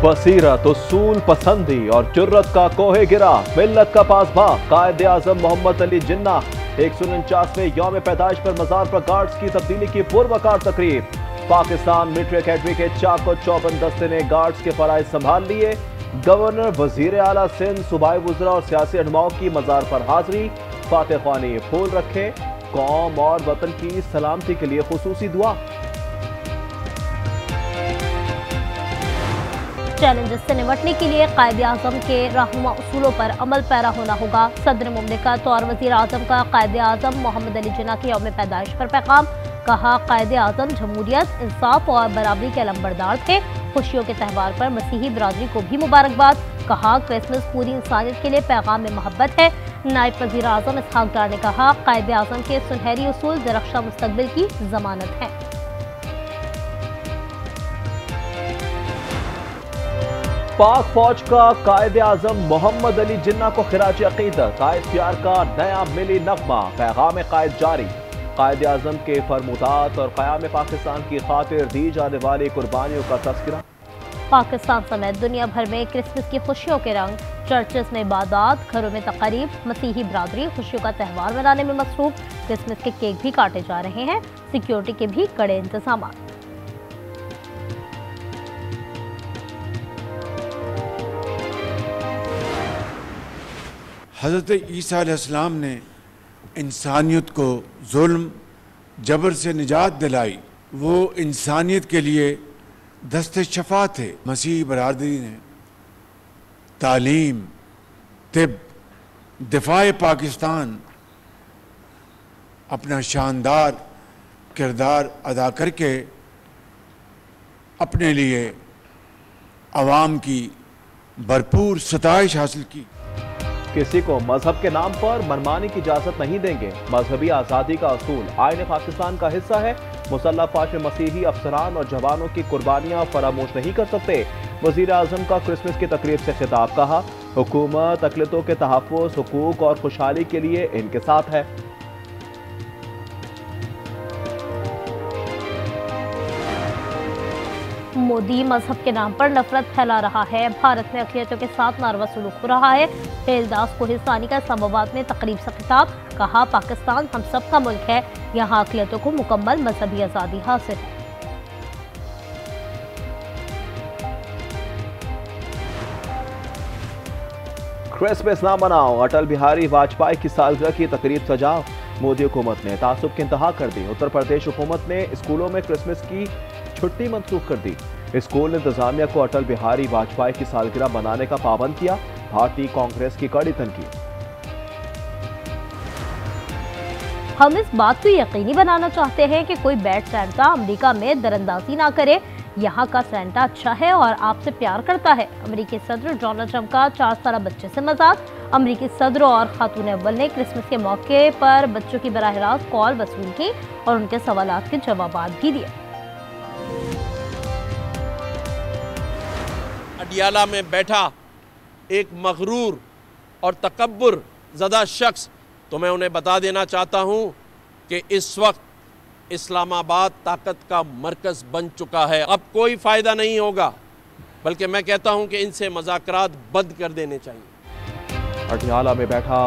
बसीरत, उसूल पसंदी और जुर्रत का कोहे गिरा, मिल्लत का पासबा कायदे आजम मोहम्मद अली जिन्ना 149वें यौम पैदाइश पर मजार पर गार्ड्स की तब्दीली की पुरवकार तकरीब। पाकिस्तान मिलिट्री अकेडमी के चाको चौबन दस्ते ने गार्ड्स के फराइज संभाल लिए। गवर्नर, वजीर आला सिंध, सूबाई वुज़रा और सियासी रहनुमाओं की मजार पर हाजिरी। फातह ख्वानी, फूल रखे, कौम और वतन की सलामती के लिए खुसूसी दुआ। चैलेंजेस से निपटने के लिए कायदे आजम के रहनुमा उसूलों पर अमल पैरा होना होगा। सदर मुमलिकत और वजीर आजम का कायदे आजम मोहम्मद अली जिन्ना के यौम पैदाइश पर पैगाम। कहा, कायदे आजम जमहूरियत, इंसाफ और बराबरी के अलंबरदार थे। खुशियों के त्यौहार पर मसीही बिरादरी को भी मुबारकबाद। कहा, क्रिसमस पूरी इंसानियत के लिए पैगाम में मोहब्बत है। नायब वजीर आजम इसहाक डार ने कहा, कायदे आजम के सुनहरी उसूल दरख्शा मुस्तकबिल की जमानत है। पाक फौज का कायदे आजम मोहम्मद अली जिन्ना को खिराज अकीदत, ISPR का नया मिली नगमा, पैगाम कायद जारी। कायदे आजम के फरमुदात और क़याम पाकिस्तान की खातिर दी जाने वाली कुर्बानियों का तज़किरा। पाकिस्तान समेत दुनिया भर में क्रिसमस की खुशियों के रंग, चर्चेस में इबादत, घरों में तक़रीब, मसीही बिरादरी खुशियों का त्यौहार मनाने में मसरूफ। क्रिसमस के केक भी काटे जा रहे हैं, सिक्योरिटी के भी कड़े इंतजाम। हज़रत ईसा अलैहिस्सलाम ने इंसानियत को जुल्म जबर से निजात दिलाई। वो इंसानियत के लिए दस्ते शफा थे। मसीह बरादरी ने तालीम, तिब, दिफाए पाकिस्तान अपना शानदार किरदार अदा करके अपने लिए अवाम की भरपूर सताइश हासिल की। किसी को मजहब के नाम पर मनमानी की इजाजत नहीं देंगे। मजहबी आज़ादी का असूल आईन पाकिस्तान का हिस्सा है। मुसल्लह फौज में मसीही अफसरान और जवानों की कुर्बानियां फरामोश नहीं कर सकते। वजीर आजम का क्रिसमस की तकरीब से खिताब। कहा, हुकूमत अक़लियतों के तहफ़्फ़ुज़, हुकूक और खुशहाली के लिए इनके साथ है। मोदी मजहब के नाम पर नफरत फैला रहा है। भारत में अक़लियतों के साथ नारवा सलूक हो रहा है। हेलदास कोहिस्तानी का इस्लामाबाद में तकरीब से खिताब। कहा, पाकिस्तान हम सब का मुल्क है, यहाँ अक़लियतों को मुकम्मल मजहबी आज़ादी हासिल है। क्रिसमस ना मनाओ, अटल बिहारी वाजपेयी की सालगिरह की तकरीब सजाओ। मोदी हुकूमत ने तासुब की इंतहा कर दी। उत्तर प्रदेश हुकूमत ने स्कूलों में क्रिसमस की छुट्टी मनसूख कर दी। स्कूल इंतजामिया को अटल बिहारी वाजपेयी की सालगिरह मनाने का पाबंद किया। भारतीय कांग्रेस की कड़ी तनकीद। हम इस बात को यकीनी बनाना चाहते हैं कि कोई बैड सैंटा अमेरिका में दरअंदाजी ना करे। यहाँ का सैंटा अच्छा है और आपसे प्यार करता है। अमेरिकी सदर डोनाल्ड ट्रंप का 4 साल बच्चे से मजाक। अमेरिकी सदर और खातून अव्वल ने क्रिसमस के मौके पर बच्चों की बराह रास्त कॉल वसूल की और उनके सवालात के जवाब भी दिए। अडियाला में बैठा एक मगरूर और तकब्बुर ज़दा शख्स, तो मैं उन्हें बता देना चाहता हूँ कि इस वक्त इस्लामाबाद ताकत का मरकज़ बन चुका है। अब कोई फ़ायदा नहीं होगा, बल्कि मैं कहता हूँ कि इनसे मज़ाकरात बंद कर देने चाहिए। अडियाला में बैठा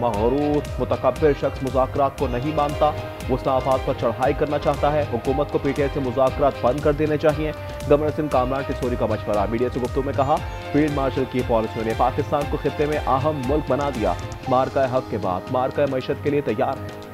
मगरूर मुतकब्बिर शख्स मुज़ाकरात को नहीं मानता। वो इस्लामाबाद पर चढ़ाई करना चाहता है। हुकूमत को PTI से मुज़ाकरात बंद कर देने चाहिए। गवर्नर सिंध कामरान टिसोरी का मशवरा। मीडिया से गुफ्तगू में कहा, फील्ड मार्शल की पॉलिसियों ने पाकिस्तान को खित्ते में अहम मुल्क बना दिया। मार्का हक के बाद मार्का मईशत के लिए तैयार है।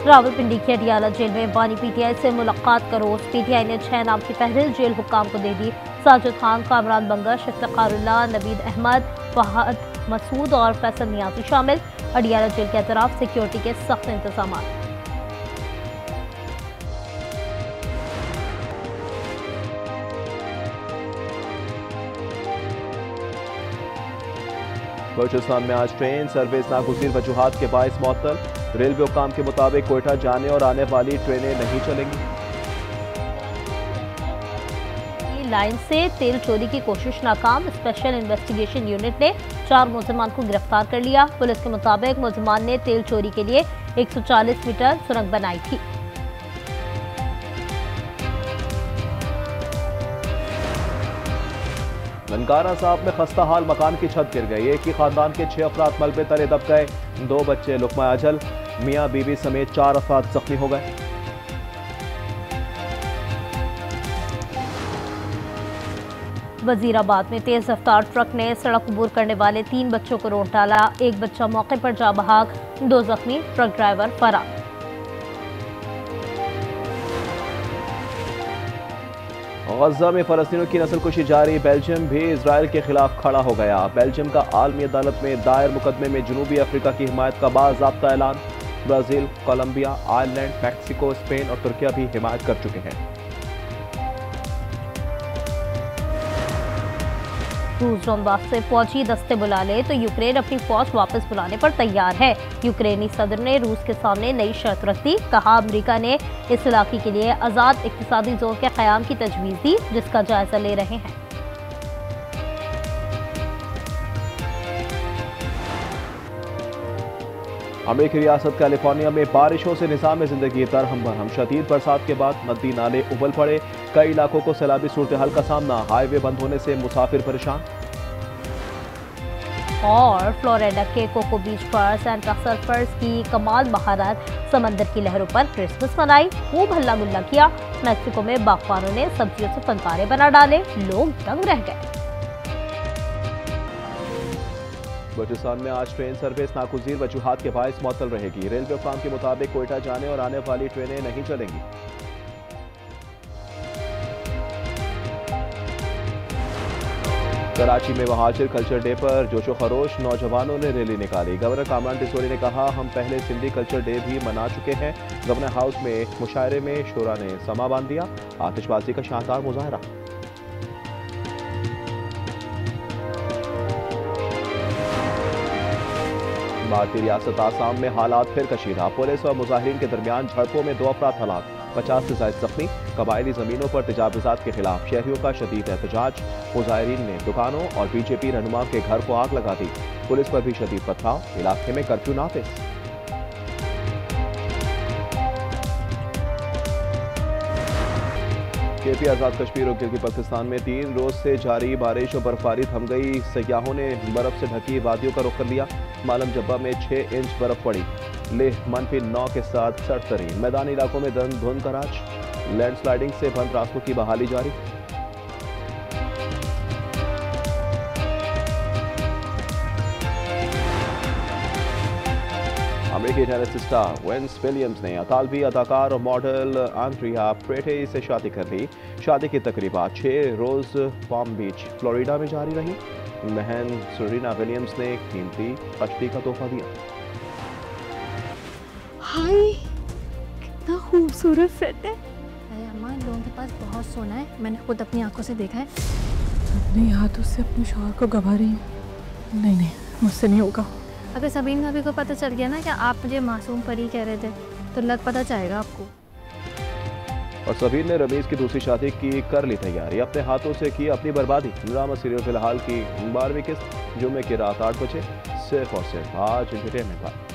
रावलपिंडी की अडियाला जेल में बानी PTI से मुलाकात का रोज। PTI ने 6 नाम की तहरीर जेल हुक्काम को दे दी। साजिद खान, कामरान बंगश, इफ्तिखारुल्लाह, नवीद अहमद, फहद मसूद और फैसल नियाजी शामिल। अडियाला जेल के अतराफ सिक्योरिटी के सख्त इंतजाम। बलूचिस्तान में आज ट्रेन सर्विस नागुज़ीर वजूहात के बाइस मअतल। रेलवे हुकाम के मुताबिक कोयटा जाने और आने वाली ट्रेनें नहीं चलेंगी। लाइन से तेल चोरी की कोशिश नाकाम। स्पेशल इन्वेस्टिगेशन यूनिट ने 4 मुलजिमान को गिरफ्तार कर लिया। पुलिस के मुताबिक मुलजिमान ने तेल चोरी के लिए 140 मीटर सुरंग बनाई थी। ननकाना साहब में खस्ता हाल मकान की छत गिर गई। एक ही खानदान के 6 अफराद मलबे तले दब गए। 2 बच्चे लुकमा अजल, मियां बीवी समेत 4 अफराद जख्मी हो गए। वजीराबाद में तेज रफ्तार ट्रक ने सड़क अबूर करने वाले 3 बच्चों को रोक डाला। एक बच्चा मौके पर जा बहाक, 2 जख्मी, ट्रक ड्राइवर फरार। गजा में फलस्तीनियों की नस्लकुशी जारी। बेल्जियम भी इजराइल के खिलाफ खड़ा हो गया। बेल्जियम का आलमी अदालत में दायर मुकदमे में जनूबी अफ्रीका की हिमायत का बाज़ाब्ता ऐलान। Brazil, Colombia, Ireland, Mexico, Spain और तुर्किया भी हिमायत कर चुके हैं। रूस डोनबास से फौजी दस्ते बुला ले तो यूक्रेन अपनी फौज वापस बुलाने पर तैयार है। यूक्रेनी सदर ने रूस के सामने नई शर्त रख दी। कहा अमेरिका ने इस इलाके के लिए आज़ाद इक्तिसादी जोन के क़याम की तजवीज़ दी, जिसका जायजा ले रहे हैं। अमेरिकी रियासत कैलिफोर्निया में बारिशों से निज़ाम ज़िंदगी दरहम बरहम। शदीद बरसात के बाद नदी नाले उबल पड़े। कई इलाकों को सैलाबी सूरत हाल का सामना। हाईवे बंद होने से मुसाफिर परेशान। और फ्लोरिडा के कोको बीच पर सेंटा सर्फर्स की कमाल महारत समंदर की लहरों पर क्रिसमस मनाई, खूब हल्ला गुल्ला किया। मैक्सिको में बागबानों ने सब्जियों से फनकारे बना डाले, लोग दंग रह गए। बलूचिस्तान में आज ट्रेन सर्विस नागुज़ीर वजूहात के बायस मअतल रहेगी। रेलवे हुकाम के मुताबिक कोयटा जाने और आने वाली ट्रेनें नहीं चलेंगी। कराची में महाजिर कल्चर डे पर जोशो खरोश नौजवानों ने रैली निकाली। गवर्नर कामरान टिसोरी ने कहा, हम पहले सिंधी कल्चर डे भी मना चुके हैं। गवर्नर हाउस में मुशायरे में शोरा ने समा बांध दिया। आतिशबाजी का शानदार मुजाहरा। भारतीय रियासत आसाम में हालात फिर कशीदा। पुलिस और मुजाहिरीन के दरमियान झड़पों में 2 अफराद हलाक, 50 से ज्यादा जख्मी। कबायली जमीनों पर तजावुजात के खिलाफ शहरियों का शदीद एहतजाज। मुजाहिरीन ने दुकानों और बीजेपी रहनुमा के घर को आग लगा दी। पुलिस पर भी शदीद पथराव। इलाके में कर्फ्यू नाफिज। केपी आजाद कश्मीर और गिलगित बल्तिस्तान में 3 रोज से जारी बारिश और बर्फबारी थम गई। सयाहों ने बर्फ से ढकी वादियों का रुख कर लिया। मालम जब्बा में 6 इंच बर्फ पड़ी। लेह -9 के साथ सर्द तरीन। मैदानी इलाकों में धुंध का राज। लैंडस्लाइडिंग से बंद रास्तों की बहाली जारी। अमेरिकी टेनिस स्टार वेन्स विलियम्स ने अतालवी अदाकार और मॉडल एंड्रिया प्रेटे से शादी कर ली। शादी की तकरीबात 6 रोज पाम बीच फ्लोरिडा में जारी रही। बहन सेरेना विलियम्स ने कीमती कश्ती का तोहफा दिया। हाय, कितना खूबसूरत सेट है। अरे अम्मा, इन लोगों के पास बहुत सोना है, मैंने खुद अपनी आंखों से देखा है। अपने हाथों से अपने शौहर को गवा रही हूँ। नहीं, मुझसे नहीं होगा। अगर सबीन भाभी को पता चल गया ना कि आप मुझे मासूम परी कह रहे थे, तो लग पता चाहेगा आपको। और सबीन ने रमीज की दूसरी शादी की कर ली तैयारी। अपने हाथों से की अपनी बर्बादी। ड्रामा सीरियल फिलहाल की 12वीं किस्त जुम्मे की रात 8 बजे सिर्फ और सिर्फ आज एंटरटेनमेंट पर।